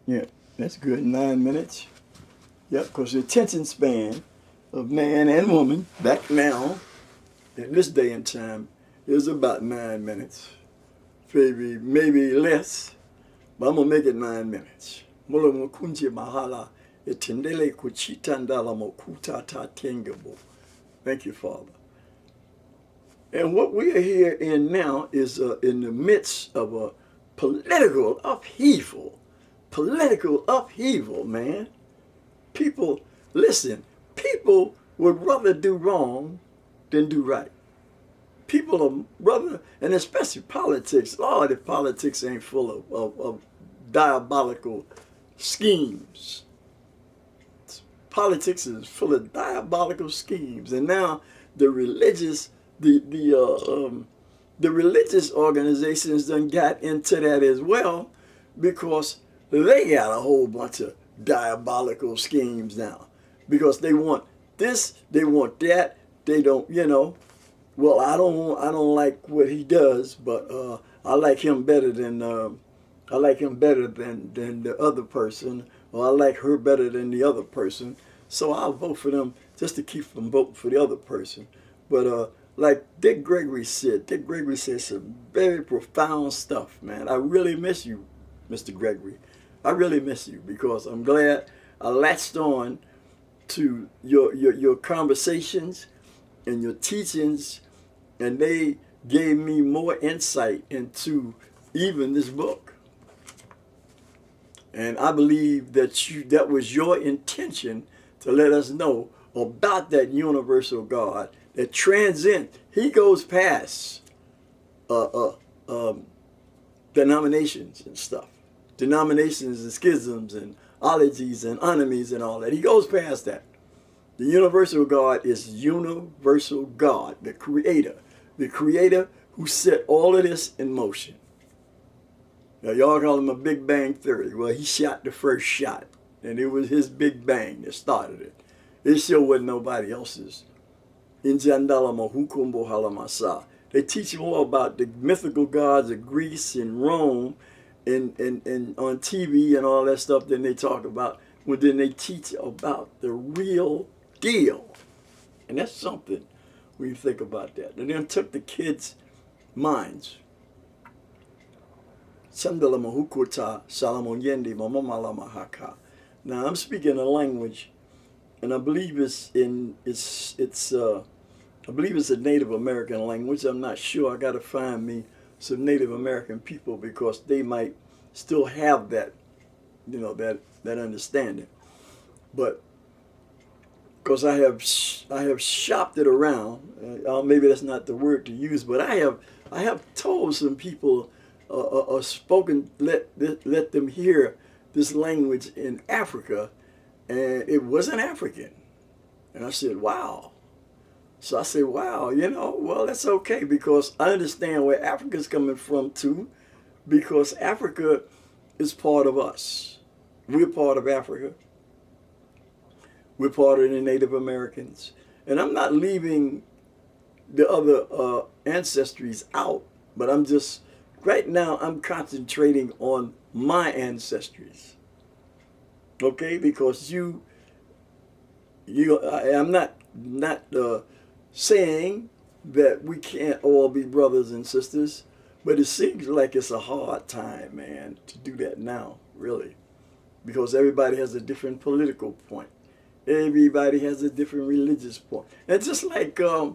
Yeah, that's good. 9 minutes. Yep, because the attention span of man and woman back now, in this day and time, is about 9 minutes. Maybe less, but I'm going to make it 9 minutes. Mula mkunje mahala etendele kuchitandala mokutata tengabo. Thank you, Father. And what we are here in now is in the midst of a political upheaval. Political upheaval, man. People, listen, people would rather do wrong than do right. People are rather, and especially politics, Lord, if politics ain't full of diabolical schemes. Politics is full of diabolical schemes. And now the religious, the religious organizations done got into that as well, because they got a whole bunch of diabolical schemes now, because they want this, they want that, they don't, well, I don't like what he does, but I like him better than the other person, or I like her better than the other person, so I'll vote for them just to keep from voting for the other person. But like Dick Gregory said some very profound stuff, man. I really miss you, Mr. Gregory. I really miss you, because I'm glad I latched on to your conversations and your teachings, and they gave me more insight into even this book. And I believe that was your intention, to let us know about that universal God that transcends. He goes past denominations and stuff. Denominations and schisms and ologies and enemies and all that. He goes past that. The universal God is universal God, the creator who set all of this in motion. Now, y'all call him a Big Bang Theory. Well, he shot the first shot, and it was his Big Bang that started it. It sure wasn't nobody else's. They teach more about the mythical gods of Greece and Rome and on TV and all that stuff than they talk about. Well, then they teach about the real deal. And that's something when you think about that. And then took the kids' minds. Now I'm speaking a language, and I believe it's a Native American language. I'm not sure. I got to find me some Native American people, because they might still have that, that understanding. But because I have shopped it around, maybe that's not the word to use, but I have told some people, spoken, let them hear this language in Africa, and it wasn't African. And I said, wow. So I said, wow, well, that's okay, because I understand where Africa's coming from too, because Africa is part of us. We're part of Africa. We're part of the Native Americans. And I'm not leaving the other ancestries out, but right now I'm concentrating on my ancestries. Okay, because I'm not saying that we can't all be brothers and sisters, but it seems like it's a hard time, man, to do that now, really, because everybody has a different political point. Everybody has a different religious point. And just like I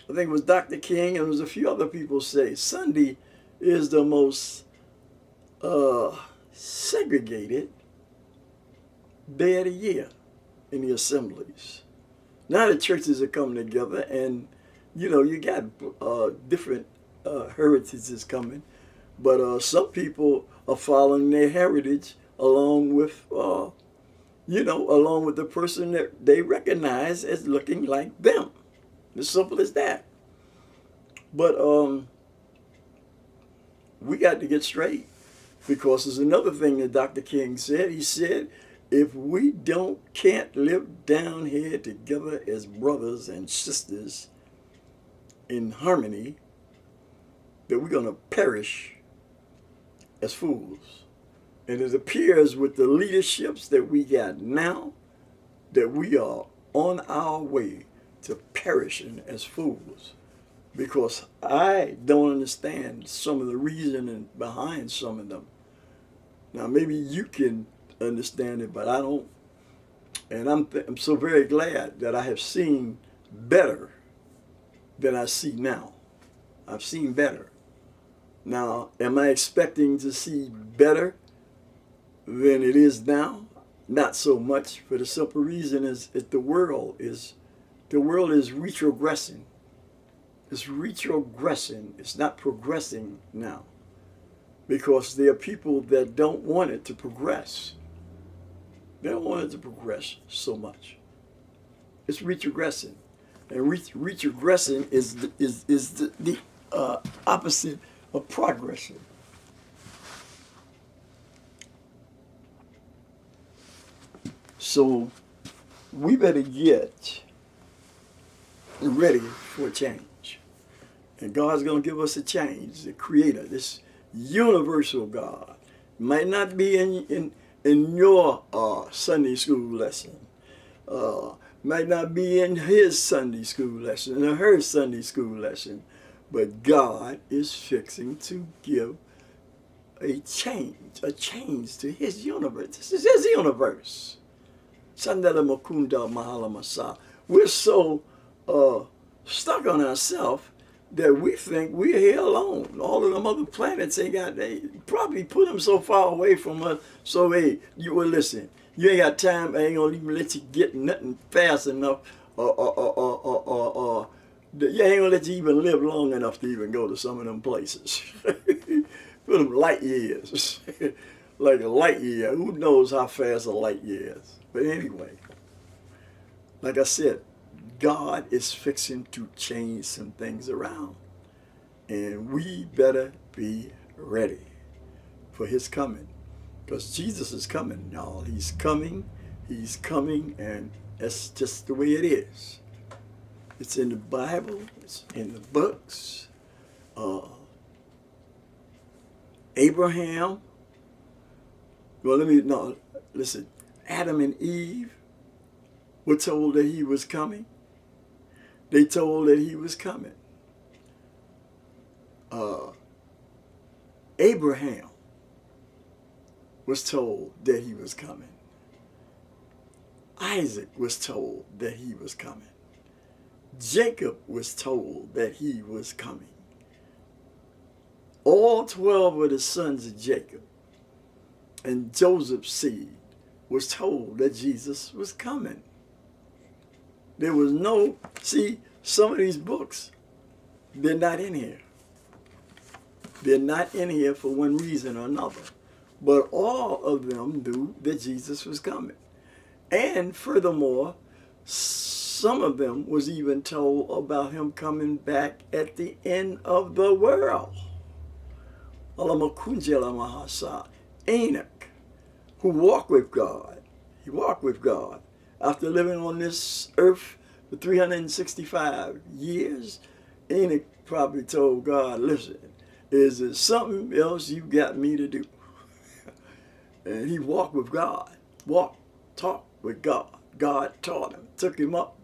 think it was Dr. King, and there was a few other people say, Sunday is the most segregated day of the year in the assemblies. Now the churches are coming together, and you got different heritages coming, but some people are following their heritage along with the person that they recognize as looking like them. As simple as that. But we got to get straight, because there's another thing that Dr. King said. He said, if we can't live down here together as brothers and sisters in harmony, that we're going to perish as fools. And it appears with the leaderships that we got now that we are on our way to perishing as fools. Because I don't understand some of the reasoning behind some of them. Now maybe you can understand it, but I don't. And I'm so very glad that I have seen better than I see now. I've seen better. Now, am I expecting to see better than it is now? Not so much, for the simple reason is that the world is retrogressing. It's retrogressing. It's not progressing now. Because there are people that don't want it to progress. They don't want it to progress so much. It's retrogressing. And retrogressing is the opposite of progression. So we better get ready for a change. And God's going to give us a change, the Creator, this universal God. Might not be in your Sunday school lesson. Might not be in his Sunday school lesson or her Sunday school lesson. But God is fixing to give a change to his universe. This is his universe. We're so stuck on ourselves that we think we're here alone. All of them other planets they probably put them so far away from us. So hey, you will listen. You ain't got time. I ain't gonna even let you get nothing fast enough, or you ain't gonna let you even live long enough to even go to some of them places. Put them light years, like a light year. Who knows how fast a light year is? But anyway, like I said, God is fixing to change some things around. And we better be ready for his coming. Because Jesus is coming, y'all. He's coming, and that's just the way it is. It's in the Bible, it's in the books. Abraham, listen, Adam and Eve were told that he was coming. They told that he was coming. Abraham was told that he was coming. Isaac was told that he was coming. Jacob was told that he was coming. All 12 of the sons of Jacob and Joseph's seed was told that Jesus was coming. There was no, some of these books, they're not in here. They're not in here for one reason or another. But all of them knew that Jesus was coming. And furthermore, some of them was even told about him coming back at the end of the world. Enoch, who walked with God, he walked with God. After living on this earth for 365 years, Enoch probably told God, listen, is there something else you got me to do? And he walked with God, talked with God. God taught him, took him up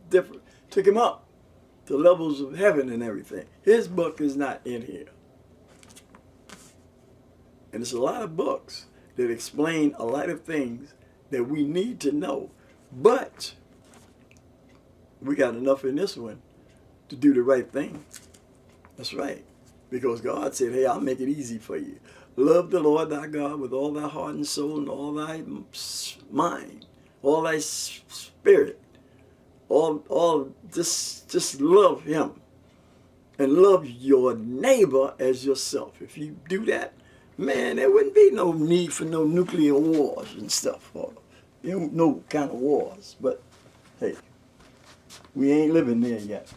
to levels of heaven and everything. His book is not in here. And there's a lot of books that explain a lot of things that we need to know. But we got enough in this one to do the right thing. That's right. Because God said, hey, I'll make it easy for you. Love the Lord thy God with all thy heart and soul and all thy mind, all thy spirit. Just love him. And love your neighbor as yourself. If you do that, man, there wouldn't be no need for no nuclear wars and stuff. Or no kind of wars. But hey, we ain't living there yet.